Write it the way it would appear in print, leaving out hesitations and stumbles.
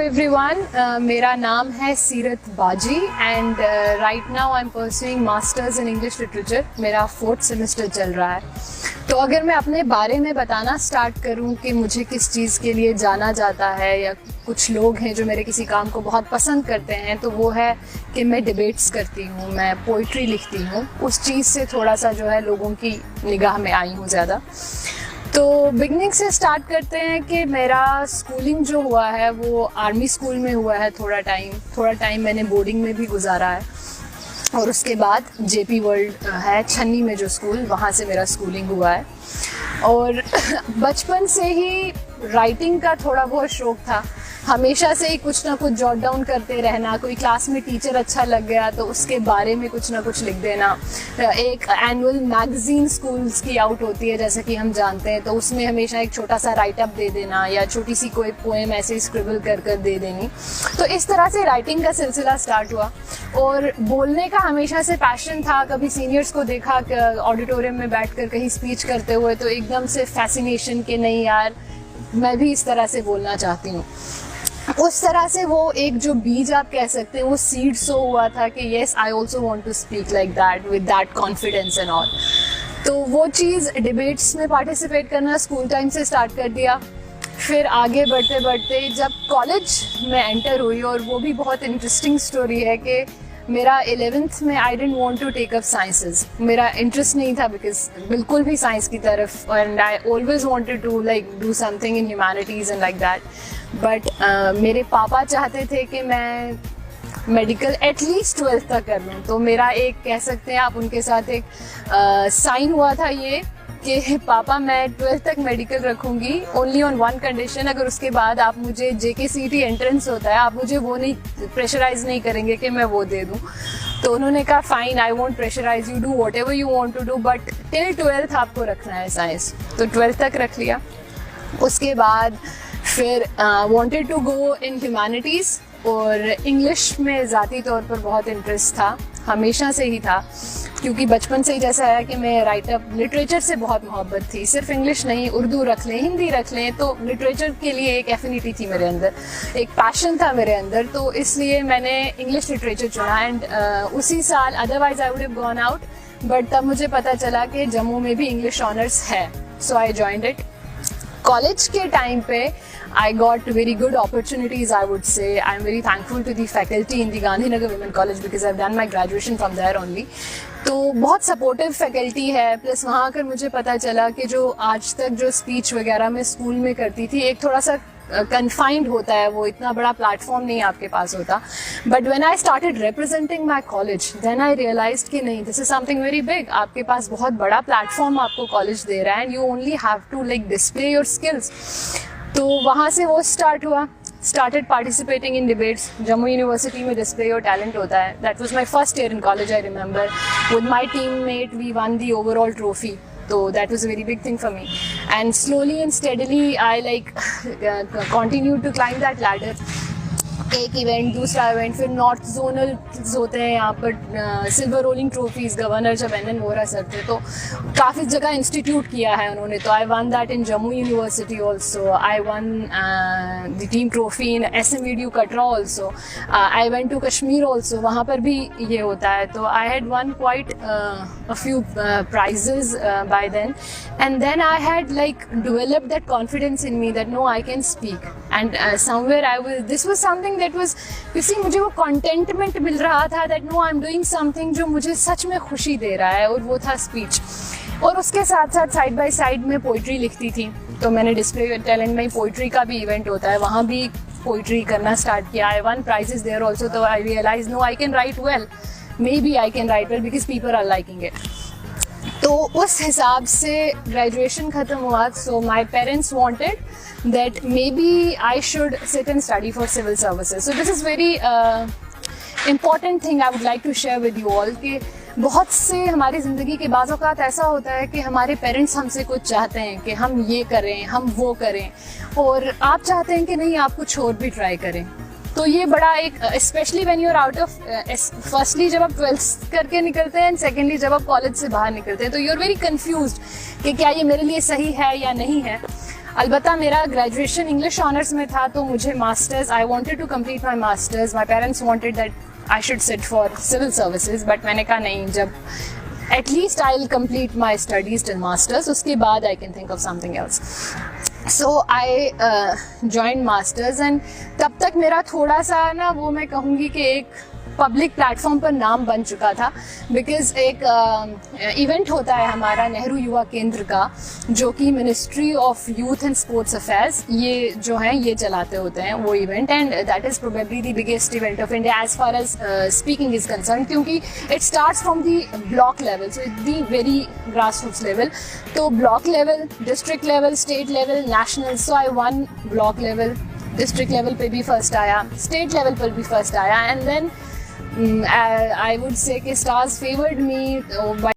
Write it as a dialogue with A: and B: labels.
A: Everyone, मेरा नाम है सीरत बाजी and right now I am pursuing masters in English literature. मेरा 4th सेमेस्टर चल रहा है। तो अगर मैं अपने बारे में बताना स्टार्ट करूं कि मुझे किस चीज़ के लिए जाना जाता है, या कुछ लोग हैं जो मेरे किसी काम को बहुत पसंद करते हैं, तो वो है कि मैं डिबेट्स करती हूँ, मैं पोइट्री लिखती हूँ। उस चीज़ से थोड़ा सा जो है लोगों की निगाह में आई हूँ ज़्यादा। तो बिगनिंग से स्टार्ट करते हैं कि मेरा स्कूलिंग जो हुआ है वो आर्मी स्कूल में हुआ है। थोड़ा टाइम मैंने बोर्डिंग में भी गुजारा है, और उसके बाद जेपी वर्ल्ड है छन्नी में जो स्कूल, वहाँ से मेरा स्कूलिंग हुआ है। और बचपन से ही राइटिंग का थोड़ा बहुत शौक था, हमेशा से ही कुछ ना कुछ जॉट डाउन करते रहना। कोई क्लास में टीचर अच्छा लग गया तो उसके बारे में कुछ ना कुछ लिख देना। एक एनुअल मैगजीन स्कूल्स की आउट होती है जैसा कि हम जानते हैं, तो उसमें हमेशा एक छोटा सा राइट अप दे देना, या छोटी सी कोई पोएम ऐसे स्क्रिबल कर दे देनी। तो इस तरह से राइटिंग का सिलसिला स्टार्ट हुआ। और बोलने का हमेशा से पैशन था। कभी सीनियर्स को देखा ऑडिटोरियम में बैठकर कहीं स्पीच करते हुए, तो एकदम से फैसिनेशन कि नहीं यार, मैं भी इस तरह से बोलना चाहती हूँ। उस तरह से वो एक जो बीज आप कह सकते हैं, वो सीड सो हुआ था कि yes I also want to speak like that with that confidence and all. तो वो चीज़ डिबेट्स में पार्टिसिपेट करना स्कूल टाइम से स्टार्ट कर दिया। फिर आगे बढ़ते बढ़ते जब कॉलेज में एंटर हुई, और वो भी बहुत इंटरेस्टिंग स्टोरी है कि मेरा 11th में I didn't want to take up sciences. मेरा इंटरेस्ट नहीं था बिल्कुल भी साइंस की तरफ, and I always wanted to like do something in humanities and like that. But मेरे पापा चाहते थे कि मैं मेडिकल एटलीस्ट 12th तक कर लूँ। तो मेरा एक कह सकते हैं आप उनके साथ एक साइन हुआ था ये कि पापा मैं 12th तक मेडिकल रखूँगी, ओनली ऑन वन कंडीशन, अगर उसके बाद आप मुझे JKCET एंट्रेंस होता है, आप मुझे वो नहीं प्रेशराइज नहीं करेंगे कि मैं वो दे दूँ। तो उन्होंने कहा fine, I won't pressurise you, do whatever you want to do, but till 12th आपको रखना है साइंस। तो 12th तक रख लिया। उसके बाद फिर wanted to go in humanities, और इंग्लिश में ज़ाती तौर पर बहुत इंटरेस्ट था, हमेशा से ही था, क्योंकि बचपन से ही जैसा है कि मैं राइटअप लिटरेचर से बहुत मोहब्बत थी। सिर्फ इंग्लिश नहीं, उर्दू रख लें, हिंदी रख लें, तो लिटरेचर के लिए एक एफिनिटी थी मेरे अंदर, एक पैशन था मेरे अंदर। तो इसलिए मैंने इंग्लिश लिटरेचर चुना। एंड उसी साल otherwise I would have gone out, but तब मुझे पता चला कि जम्मू में भी इंग्लिश ऑनर्स है, सो आई जॉइंड इट। कॉलेज के टाइम पे I got very good opportunities, I would say. I'm very thankful to the faculty in the Gandhinagar Women College because I've done my graduation from there only. तो बहुत supportive faculty है, plus वहाँ आकर मुझे पता चला कि जो आज तक जो स्पीच वगैरह मैं स्कूल में करती थी, एक थोड़ा सा कन्फाइंड होता है, वो इतना बड़ा प्लेटफॉर्म नहीं आपके पास होता। But when I started representing my college, then I realised कि नहीं, this is something very big. आपके पास बहुत बड़ा प्लेटफॉर्म आपको कॉलेज दे रहा है, and you only have to like display your skills. तो वहाँ से वो स्टार्ट हुआ। Started participating in debates. Jammu university में डिस्प्ले योर टैलेंट होता है। That was my first year in college, I remember. With my teammate we won the overall trophy, तो that was a very big thing for me. And slowly and steadily I continued to climb that ladder. एक event, दूसरा event, फिर north zonal होते हैं यहाँ पर silver rolling trophies. Governor जब NN Vohra sir थे, तो काफ़ी जगह इंस्टीट्यूट किया है उन्होंने। तो I won that in Jammu university also. I won the team trophy in SMUDU Katra also. I went to Kashmir also, वहाँ पर भी ये होता है। तो I had won quite a few prizes by then, and then I had like developed that confidence in me that no, I can speak. And somewhere this was something that was, you see, मुझे वो contentment मिल रहा था that no, I'm doing something जो मुझे सच में खुशी दे रहा है, और वो था स्पीच। और उसके साथ साथ साइड बाय साइड में पोइट्री लिखती थी। तो मैंने डिस्प्ले योर टैलेंट में पोइट्री का भी इवेंट होता है, वहाँ भी पोइट्री करना स्टार्ट किया। I won prizes there also. तो I realise no, I can write well, maybe I can write well because people are liking it. तो उस हिसाब से ग्रेजुएशन ख़त्म हुआ। So my parents wanted that maybe I should sit and study for civil services. So this is very important thing I would like to share with you all कि बहुत से हमारी ज़िंदगी के बाज़ औक़ात ऐसा होता है कि हमारे पेरेंट्स हमसे कुछ चाहते हैं कि हम ये करें, हम वो करें, और आप चाहते हैं कि नहीं, आप कुछ और भी ट्राई करें। तो ये बड़ा एक, specially when you are out of, firstly जब आप 12th करके निकलते हैं, एंड सेकेंडली जब आप कॉलेज से बाहर निकलते हैं, तो यू आर वेरी कन्फ्यूज्ड कि क्या ये मेरे लिए सही है या नहीं है। अलबत्ता मेरा ग्रेजुएशन इंग्लिश ऑनर्स में था, तो मुझे masters, I wanted to complete my masters, my parents wanted that I should sit for civil services, but मैंने कहा नहीं, जब at least I will complete my studies till masters, उसके बाद I can think of something else. So I join masters and तब तक मेरा थोड़ा सा ना, वो मैं कहूँगी कि एक पब्लिक प्लेटफॉर्म पर नाम बन चुका था, बिकॉज एक इवेंट होता है हमारा नेहरू युवा केंद्र का, जो कि ministry of youth and sports affairs ये जो हैं ये चलाते होते हैं वो event, and that is probably the biggest event of India as far as speaking is concern, क्योंकि it starts from the block level, so it the very grass roots level. तो block level, district level, state level, national. So I one block level, district level पे भी first आया, state level पर भी first आया, and then I would say कि stars favored me by